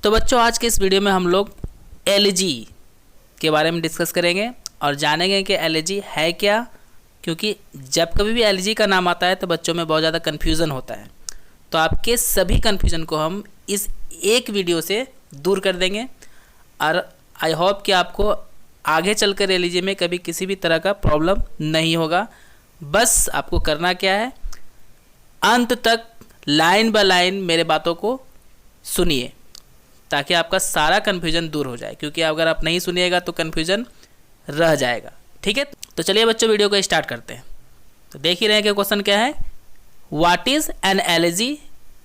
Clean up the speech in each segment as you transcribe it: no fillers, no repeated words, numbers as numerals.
तो बच्चों आज के इस वीडियो में हम लोग एलर्जी के बारे में डिस्कस करेंगे और जानेंगे कि एलर्जी है क्या, क्योंकि जब कभी भी एलर्जी का नाम आता है तो बच्चों में बहुत ज़्यादा कन्फ्यूज़न होता है। तो आपके सभी कन्फ्यूज़न को हम इस एक वीडियो से दूर कर देंगे और आई होप कि आपको आगे चलकर एलर्जी में कभी किसी भी तरह का प्रॉब्लम नहीं होगा। बस आपको करना क्या है, अंत तक लाइन बाय लाइन मेरे बातों को सुनिए ताकि आपका सारा कन्फ्यूजन दूर हो जाए, क्योंकि अगर आप नहीं सुनिएगा तो कन्फ्यूजन रह जाएगा। ठीक है, तो चलिए बच्चों वीडियो को स्टार्ट करते हैं। तो देख ही रहे हैं कि क्वेश्चन क्या है, what is an allergy,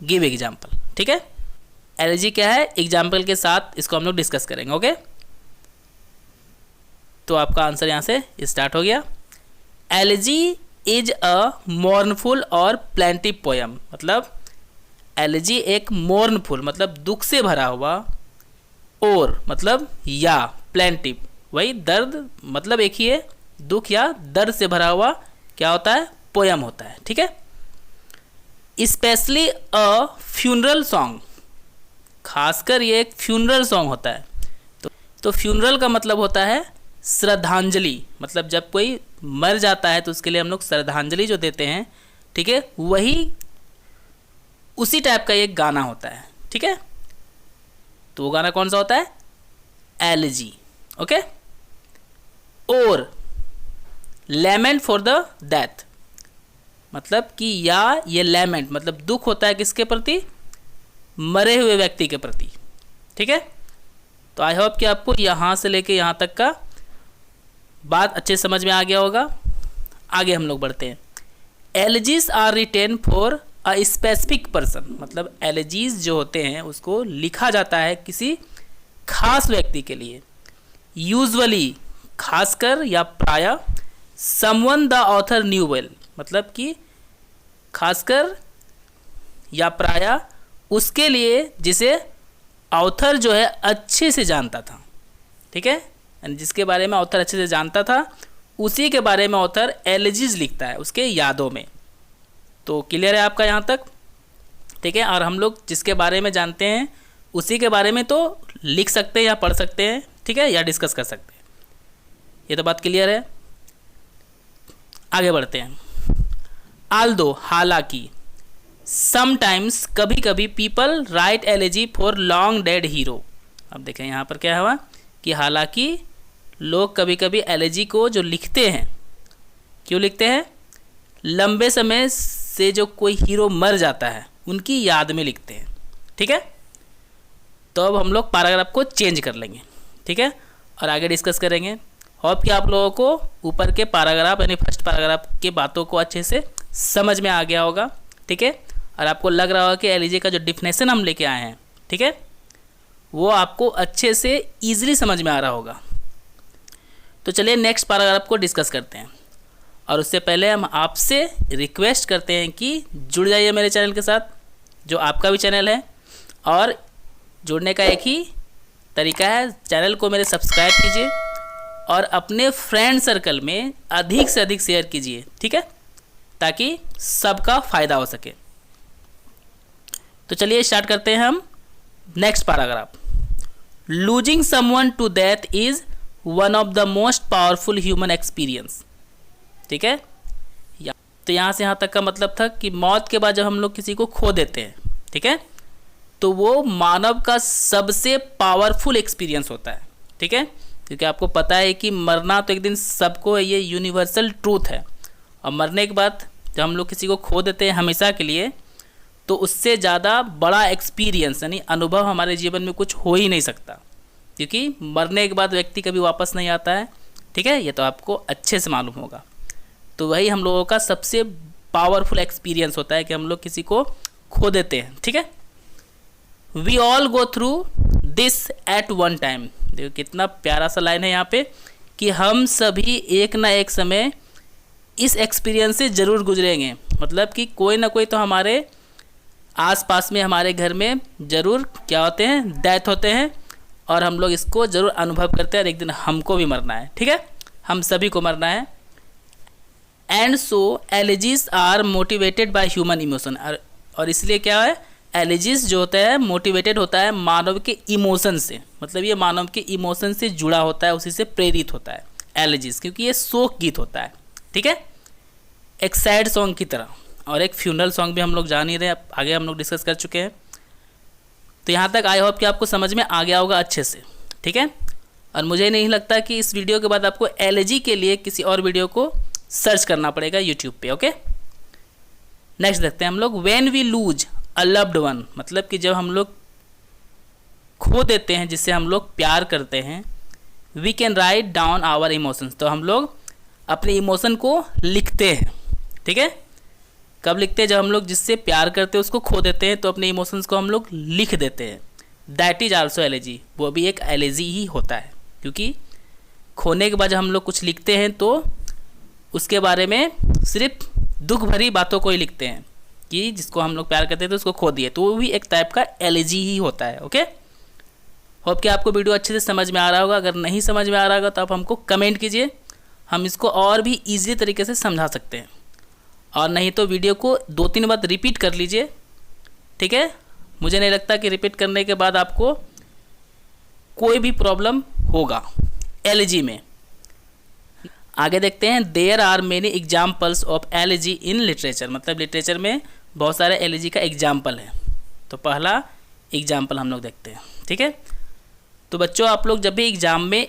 give example. ठीक है, एलर्जी क्या है, एग्जाम्पल के साथ इसको हम लोग डिस्कस करेंगे। ओके, तो आपका आंसर यहाँ से स्टार्ट हो गया। एलर्जी इज अ मोर्नफुल और प्लेंटिव पोयम, मतलब एलर्जी एक मोर्नफुल मतलब दुख से भरा हुआ, और मतलब या प्लेंटिव वही दर्द मतलब एक ही है, दुख या दर्द से भरा हुआ क्या होता है, पोयम होता है। ठीक है, स्पेशली अ फ्यूनरल सॉन्ग, खासकर ये एक फ्यूनरल सॉन्ग होता है। तो फ्यूनरल का मतलब होता है श्रद्धांजलि, मतलब जब कोई मर जाता है तो उसके लिए हम लोग श्रद्धांजलि जो देते हैं, ठीक है, वही उसी टाइप का एक गाना होता है। ठीक है, तो वो गाना कौन सा होता है, एलर्जी। ओके, और लैमेंट फॉर द डेथ, मतलब कि या ये लैमेंट मतलब दुख होता है किसके प्रति, मरे हुए व्यक्ति के प्रति। ठीक है, तो आई होप कि आपको यहाँ से लेके यहाँ तक का बात अच्छे समझ में आ गया होगा। आगे हम लोग बढ़ते हैं। Elegies are written for a specific person, मतलब एलर्जीज जो होते हैं उसको लिखा जाता है किसी खास व्यक्ति के लिए, यूजुअली खासकर या प्रायः someone the author new well, मतलब कि खासकर या प्रायः उसके लिए जिसे ऑथर जो है अच्छे से जानता था। ठीक है, जिसके बारे में ऑथर अच्छे से जानता था उसी के बारे में ऑथर एलर्जीज लिखता है उसके यादों में। तो क्लियर है आपका यहाँ तक। ठीक है, और हम लोग जिसके बारे में जानते हैं उसी के बारे में तो लिख सकते हैं या पढ़ सकते हैं, ठीक है, या डिस्कस कर सकते हैं। ये तो बात क्लियर है। आगे बढ़ते हैं। आल्दो हालांकि, समटाइम्स कभी कभी people right allergy for long dead hero. अब देखें यहाँ पर क्या हुआ कि हालांकि लोग कभी कभी एलर्जी को जो लिखते हैं, क्यों लिखते हैं, लंबे समय से जो कोई हीरो मर जाता है उनकी याद में लिखते हैं। ठीक है, तो अब हम लोग पैराग्राफ को चेंज कर लेंगे। ठीक है, और आगे डिस्कस करेंगे। होप कि आप लोगों को ऊपर के पैराग्राफ यानी फर्स्ट पैराग्राफ के बातों को अच्छे से समझ में आ गया होगा। ठीक है, और आपको लग रहा होगा कि एलर्जी का जो डिफिनेशन हम लेके आए हैं, ठीक है, वो आपको अच्छे से ईजिली समझ में आ रहा होगा। तो चलिए नेक्स्ट पैराग्राफ को डिस्कस करते हैं, और उससे पहले हम आपसे रिक्वेस्ट करते हैं कि जुड़ जाइए मेरे चैनल के साथ, जो आपका भी चैनल है, और जुड़ने का एक ही तरीका है, चैनल को मेरे सब्सक्राइब कीजिए और अपने फ्रेंड सर्कल में अधिक से अधिक शेयर कीजिए। ठीक है, ताकि सबका फ़ायदा हो सके। तो चलिए स्टार्ट करते हैं हम next paragraph. Losing someone to death is one of the most powerful human experience. ठीक है, तो यहाँ से यहाँ तक का मतलब था कि मौत के बाद जब हम लोग किसी को खो देते हैं, ठीक है, तो वो मानव का सबसे पावरफुल एक्सपीरियंस होता है। ठीक है, क्योंकि आपको पता है कि मरना तो एक दिन सबको, ये यूनिवर्सल ट्रूथ है, और मरने के बाद जब हम लोग किसी को खो देते हैं हमेशा के लिए, तो उससे ज़्यादा बड़ा एक्सपीरियंस यानी अनुभव हमारे जीवन में कुछ हो ही नहीं सकता, क्योंकि मरने के बाद व्यक्ति कभी वापस नहीं आता है। ठीक है, ये तो आपको अच्छे से मालूम होगा। तो वही हम लोगों का सबसे पावरफुल एक्सपीरियंस होता है कि हम लोग किसी को खो देते हैं। ठीक है, we all go through this at one time. देखो कितना प्यारा सा लाइन है यहाँ पे कि हम सभी एक ना एक समय इस एक्सपीरियंस से ज़रूर गुजरेंगे, मतलब कि कोई ना कोई तो हमारे आसपास में, हमारे घर में ज़रूर क्या होते हैं, डेथ होते हैं, और हम लोग इसको ज़रूर अनुभव करते हैं, और एक दिन हमको भी मरना है। ठीक है, हम सभी को मरना है। And so elegies are motivated by human emotion, और इसलिए क्या है, एलिजीज जो होता है मोटिवेटेड होता है मानव के इमोशन से, मतलब ये मानव के इमोशन से जुड़ा होता है, उसी से प्रेरित होता है एलिजीज, क्योंकि ये शोक गीत होता है। ठीक है, एक सैड सॉन्ग की तरह, और एक फ्यूनरल सॉन्ग भी हम लोग जान ही रहे हैं, आगे हम लोग डिस्कस कर चुके हैं। तो यहाँ तक आई होप कि आपको समझ में आ गया होगा अच्छे से। ठीक है, और मुझे नहीं लगता कि इस वीडियो के बाद आपको एलर्जी के लिए किसी और वीडियो को सर्च करना पड़ेगा यूट्यूब पे। ओके, नेक्स्ट देखते हैं हम लोग। When we lose a loved one, मतलब कि जब हम लोग खो देते हैं जिससे हम लोग प्यार करते हैं, we can write down our emotions, तो हम लोग अपने इमोशन को लिखते हैं। ठीक है, कब लिखते हैं? जब हम लोग जिससे प्यार करते हैं उसको खो देते हैं तो अपने इमोशंस को हम लोग लिख देते हैं। दैट इज आल्सो एलर्जी, वो भी एक एलर्जी ही होता है, क्योंकि खोने के बाद जब हम लोग कुछ लिखते हैं तो उसके बारे में सिर्फ दुख भरी बातों को ही लिखते हैं कि जिसको हम लोग प्यार करते थे उसको खो दिए, तो वो भी एक टाइप का एलर्जी ही होता है। ओके, होप कि आपको वीडियो अच्छे से समझ में आ रहा होगा। अगर नहीं समझ में आ रहा होगा तो आप हमको कमेंट कीजिए, हम इसको और भी ईजी तरीके से समझा सकते हैं, और नहीं तो वीडियो को 2-3 बार रिपीट कर लीजिए। ठीक है, मुझे नहीं लगता कि रिपीट करने के बाद आपको कोई भी प्रॉब्लम होगा एलर्जी में। आगे देखते हैं। There are many examples of elegy in literature, मतलब लिटरेचर में बहुत सारे एलर्जी का एग्जाम्पल है। तो पहला एग्जाम्पल हम लोग देखते हैं। ठीक है, तो बच्चों आप लोग जब भी एग्जाम में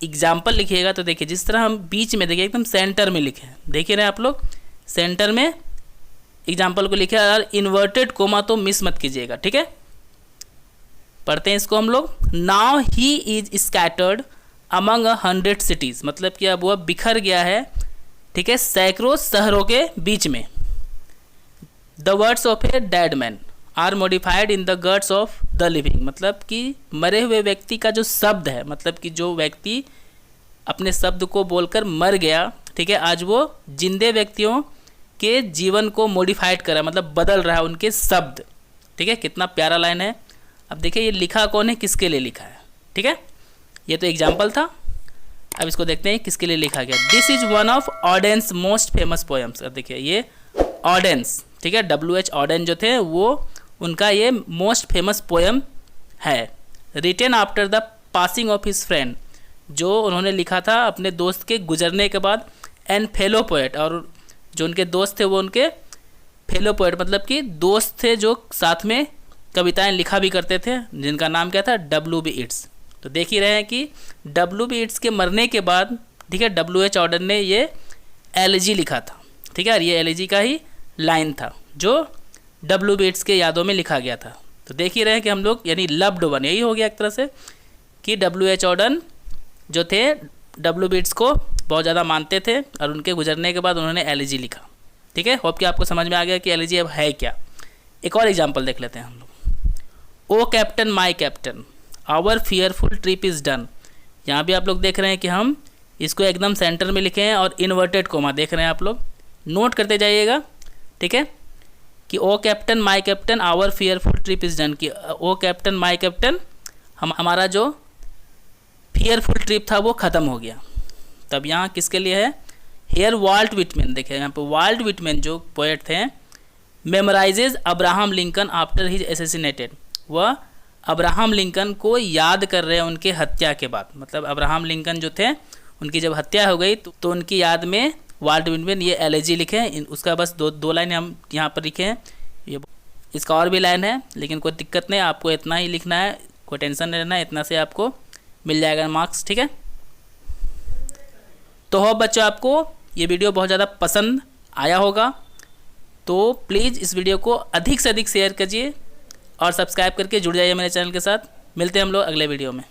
एग्जाम्पल लिखिएगा तो देखिए जिस तरह हम बीच में देखिए एकदम सेंटर में लिखे, देखिए रहे आप लोग सेंटर में एग्जाम्पल को लिखे, और इन्वर्टेड कोमा तो मिस मत कीजिएगा। ठीक है, पढ़ते हैं इसको हम लोग। Now he is scattered among 100 cities, मतलब कि अब वह बिखर गया है, ठीक है, सैकड़ों शहरों के बीच में। The words of a dead man are modified in the guts of the living, मतलब कि मरे हुए व्यक्ति का जो शब्द है, मतलब कि जो व्यक्ति अपने शब्द को बोलकर मर गया, ठीक है, आज वो जिंदे व्यक्तियों के जीवन को मॉडिफाइड कर रहा है, मतलब बदल रहा है उनके शब्द। ठीक है, कितना प्यारा लाइन है। अब देखिए ये लिखा कौन है, किसके लिए लिखा है। ठीक है, ये तो एग्जाम्पल था, अब इसको देखते हैं किसके लिए लिखा गया। This is one of Auden's most famous poems. अब देखिए ये ऑडेन्स, ठीक है, WH ऑडेन जो थे वो उनका ये मोस्ट फेमस पोएम है, written after the passing of his friend, जो उन्होंने लिखा था अपने दोस्त के गुजरने के बाद। एंड फेलो पोएट, और जो उनके दोस्त थे वो उनके फेलो पोएट, मतलब कि दोस्त थे जो साथ में कविताएं लिखा भी करते थे, जिनका नाम क्या था, WB इट्स। तो देख ही रहे हैं कि WB इट्स के मरने के बाद, ठीक है, WH ऑर्डर ने ये एलर्जी लिखा था। ठीक है, और ये एलर्जी का ही लाइन था जो WB इट्स के यादों में लिखा गया था। तो देख ही रहे हैं कि हम लोग यानी लव्ड वन, यही हो गया एक तरह से कि WH ऑर्डन जो थे WB इट्स को बहुत ज़्यादा मानते थे, और उनके गुजरने के बाद उन्होंने एलर्जी लिखा। ठीक है, होप कि आपको समझ में आ गया कि एलर्जी अब है क्या। एक और एग्जाम्पल देख लेते हैं हम लोग। O captain my captain our fearful trip is done, यहाँ भी आप लोग देख रहे हैं कि हम इसको एकदम सेंटर में लिखे हैं, और इन्वर्टेड कोमा देख रहे हैं आप लोग, नोट करते जाइएगा। ठीक है, कि O captain my captain our fearful trip is done, कि ओ कैप्टन माई कैप्टन हमारा जो फियरफुल ट्रिप था वो ख़त्म हो गया। तब यहाँ किसके लिए है, हेयर वाल्ट विटमैन, देखिए यहाँ पे वाल्ट विटमैन जो पोएट थे, memorises Abraham Lincoln after his assassinated, वह अब्राहम लिंकन को याद कर रहे हैं उनके हत्या के बाद, मतलब अब्राहम लिंकन जो थे उनकी जब हत्या हो गई तो उनकी याद में वाल्ट विटमैन ये एलर्जी लिखे हैं। उसका बस दो लाइन हम यहाँ पर लिखे हैं, ये इसका और भी लाइन है, लेकिन कोई दिक्कत नहीं, आपको इतना ही लिखना है, कोई टेंशन नहीं रहना है, इतना से आपको मिल जाएगा मार्क्स। ठीक है, तो हो बच्चों आपको ये वीडियो बहुत ज़्यादा पसंद आया होगा, तो प्लीज़ इस वीडियो को अधिक से अधिक शेयर कीजिए और सब्सक्राइब करके जुड़ जाइए मेरे चैनल के साथ। मिलते हैं हम लोग अगले वीडियो में।